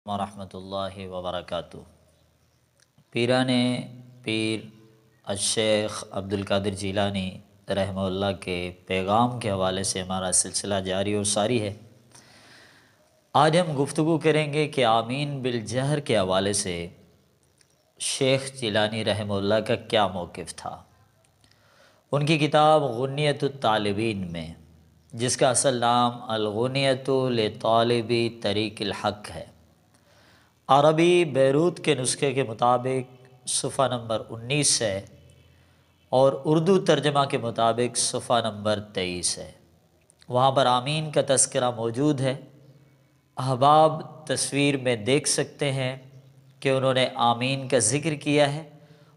ورحمۃ اللہ وبرکاتہ۔ پیران پیر الشیخ عبد القادر جیلانی رحمہ اللہ کے پیغام کے حوالے سے ہمارا سلسلہ جاری اور ساری ہے۔ آج ہم گفتگو کریں گے کہ آمین بالجہر کے حوالے سے شیخ جیلانی رحمہ اللہ کا کیا موقف تھا۔ ان کی کتاب غنیۃ الطالبین میں، جس کا اصل نام الغنیۃ لطالب طریق الحق ہے، عربی بیروت کے نسخے کے مطابق صفحہ نمبر 19 ہے اور اردو ترجمہ کے مطابق صفحہ نمبر 23 ہے۔ وہاں پر آمین کا تذکرہ موجود ہے۔ احباب تصویر میں دیکھ سکتے ہیں کہ انہوں نے آمین کا ذکر کیا ہے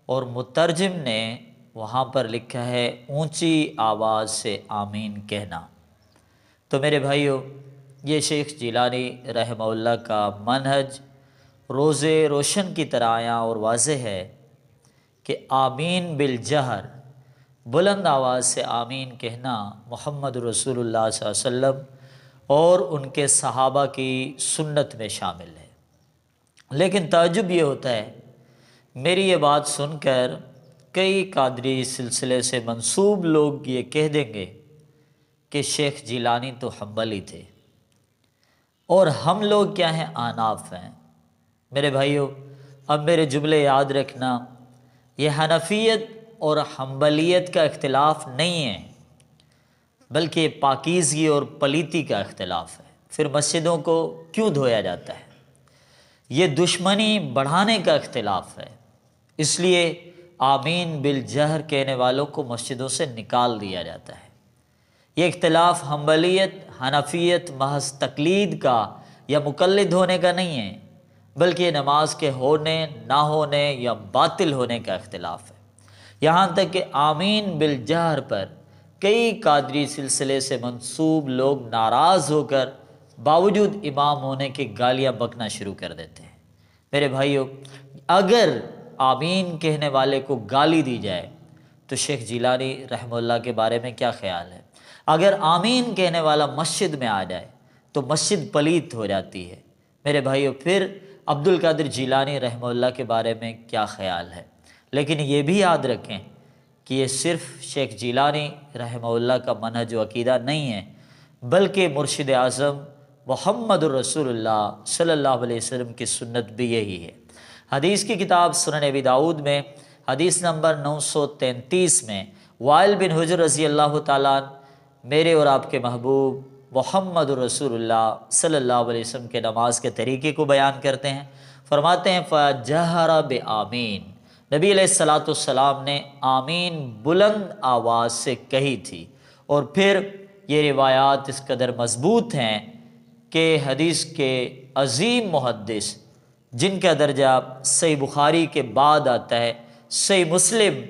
اور مترجم نے وہاں پر لکھا ہے اونچی آواز سے آمین کہنا۔ تو میرے بھائیو، یہ شیخ جیلانی رحمہ اللہ کا منہج روزے روشن کی طرح آیا اور واضح ہے کہ آمین بالجہر، بلند آواز سے آمین کہنا محمد رسول اللہ صلی اللہ علیہ وسلم اور ان کے صحابہ کی سنت میں شامل ہے۔ لیکن تعجب یہ ہوتا ہے، میری یہ بات سن کر کئی قادری سلسلے سے منسوب لوگ یہ کہہ دیں گے کہ شیخ جیلانی تو حنبلی تھے اور ہم لوگ کیا ہیں، احناف ہیں۔ میرے بھائیو، اب میرے جملے یاد رکھنا، یہ حنفیت اور حنبلیت کا اختلاف نہیں ہے، بلکہ یہ پاکیزگی اور پلیتی کا اختلاف ہے۔ پھر مسجدوں کو کیوں دھویا جاتا ہے؟ یہ دشمنی بڑھانے کا اختلاف ہے، اس لیے آمین بالجہر کہنے والوں کو مسجدوں سے نکال دیا جاتا ہے۔ یہ اختلاف حنبلیت حنفیت محض تقلید کا یا مقلد ہونے کا نہیں ہے، بلکہ یہ نماز کے ہونے نہ ہونے یا باطل ہونے کا اختلاف ہے۔ یہاں تک کہ آمین بالجہر پر کئی قادری سلسلے سے منسوب لوگ ناراض ہو کر باوجود امام ہونے کے گالیاں بکنا شروع کر دیتے ہیں۔ میرے بھائیو، اگر آمین کہنے والے کو گالی دی جائے تو شیخ جیلانی رحمہ اللہ کے بارے میں کیا خیال ہے؟ اگر آمین کہنے والا مسجد میں آ جائے تو مسجد پلیت ہو جاتی ہے۔ میرے بھائیو، پھر عبد القادر جیلانی رحمہ اللہ کے بارے میں کیا خیال ہے؟ لیکن یہ بھی یاد رکھیں کہ یہ صرف شیخ جیلانی رحمہ اللہ کا منہج و عقیدہ نہیں ہے، بلکہ مرشد اعظم محمد الرسول اللہ صلی اللہ علیہ وسلم کی سنت بھی یہی ہے۔ حدیث کی کتاب سنن ابی داؤد میں حدیث نمبر 933 میں وائل بن حجر رضی اللہ تعالیٰ میرے اور آپ کے محبوب محمد رسول اللہ صلی اللہ علیہ وسلم کے نماز کے طریقے کو بیان کرتے ہیں۔ فرماتے ہیں فَجَهَرَ بِآمین، نبی علیہ الصلاۃ والسلام نے آمین بلند آواز سے کہی تھی۔ اور پھر یہ روایات اس قدر مضبوط ہیں کہ حدیث کے عظیم محدث، جن کا درجہ صحیح بخاری کے بعد آتا ہے، صحیح مسلم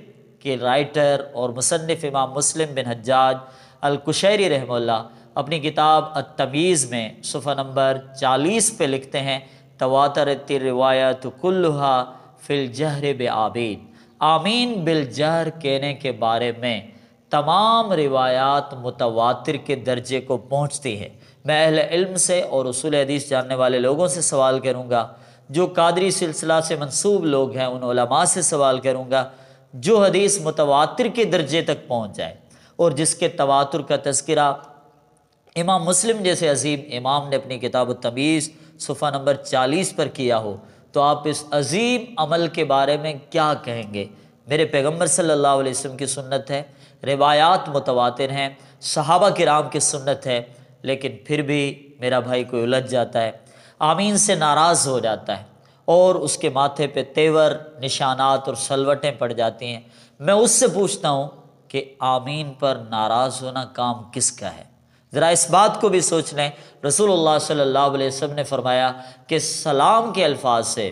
کے رائٹر اور مصنف امام مسلم بن حجاج القشیری رحمہ اللہ اپنی کتاب التمیز میں صفحہ نمبر 40 پہ لکھتے ہیں تواترت الروایات کلھا فی الجہر بآمین، آمین بالجہر کہنے کے بارے میں تمام روایات متواتر کے درجے کو پہنچتی ہیں۔ میں اہل علم سے اور اصول حدیث جاننے والے لوگوں سے سوال کروں گا، جو قادری سلسلہ سے منسوب لوگ ہیں ان علماء سے سوال کروں گا، جو حدیث متواتر کے درجے تک پہنچ جائے اور جس کے تواتر کا تذکرہ امام مسلم جیسے عظیم امام نے اپنی کتاب التمیز صفحہ نمبر 40 پر کیا ہو، تو آپ اس عظیم عمل کے بارے میں کیا کہیں گے؟ میرے پیغمبر صلی اللہ علیہ وسلم کی سنت ہے، روایات متواتر ہیں، صحابہ کرام کی سنت ہے، لیکن پھر بھی میرا بھائی کوئی الجھ جاتا ہے، آمین سے ناراض ہو جاتا ہے اور اس کے ماتھے پہ تیور نشانات اور سلوٹیں پڑ جاتی ہیں۔ میں اس سے پوچھتا ہوں کہ آمین پر ناراض ہونا کام کس کا ہے؟ ذرا اس بات کو بھی سوچ لیں۔ رسول اللہ صلی اللہ علیہ وسلم نے فرمایا کہ سلام کے الفاظ سے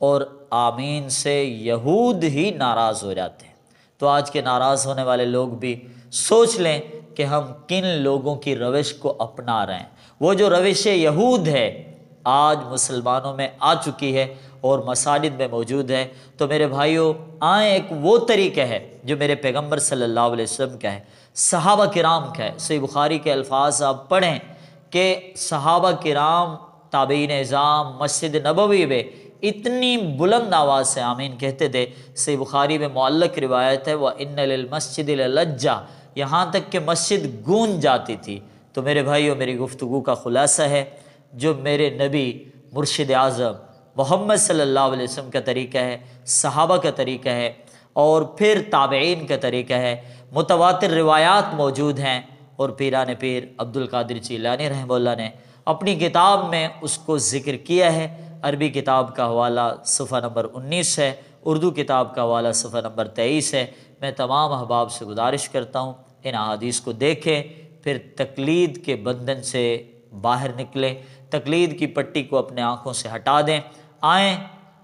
اور آمین سے یہود ہی ناراض ہو جاتے ہیں۔ تو آج کے ناراض ہونے والے لوگ بھی سوچ لیں کہ ہم کن لوگوں کی روش کو اپنا رہے ہیں۔ وہ جو روش یہود ہے آج مسلمانوں میں آ چکی ہے اور مساجد میں موجود ہے۔ تو میرے بھائیوں، آئیں ایک وہ طریقہ ہے جو میرے پیغمبر صلی اللہ علیہ وسلم کا ہے، صحابہ کرام کا ہے۔ صحیح بخاری کے الفاظ آپ پڑھیں کہ صحابہ کرام تابعین اعظام مسجد نبوی میں اتنی بلند آواز سے آمین کہتے تھے۔ صحیح بخاری میں معلق روایت ہے وَإِنَّ لِلْمَسْجِدِ لَلَجَّةً، یہاں تک کہ مسجد گونج جاتی تھی۔ تو میرے بھائیوں، میری گفتگو کا خلاصہ ہے، جو میرے نبی مرشد اعظم محمد صلی اللہ علیہ وسلم کا طریقہ ہے، صحابہ کا طریقہ ہے، اور پھر تابعین کا طریقہ ہے، متواتر روایات موجود ہیں، اور پیران پیر عبد القادر جیلانی رحمہ اللہ نے اپنی کتاب میں اس کو ذکر کیا ہے۔ عربی کتاب کا حوالہ صفحہ نمبر 19 ہے، اردو کتاب کا حوالہ صفحہ نمبر 23 ہے۔ میں تمام احباب سے گزارش کرتا ہوں ان احادیث کو دیکھیں، پھر تقلید کے بندھن سے باہر نکلیں، تقلید کی پٹی کو اپنے آنکھوں سے ہٹا دیں، آئیں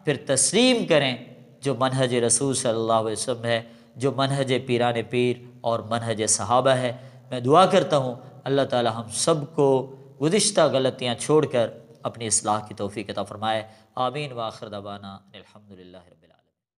پھر تسلیم کریں جو منہج رسول صلی اللہ علیہ وسلم ہے، جو منہج پیران پیر اور منہج صحابہ ہے۔ میں دعا کرتا ہوں اللہ تعالی ہم سب کو گزشتہ غلطیاں چھوڑ کر اپنی اصلاح کی توفیق عطا فرمائے۔ آمین وآخر دعوانا الحمدللہ رب العالمین۔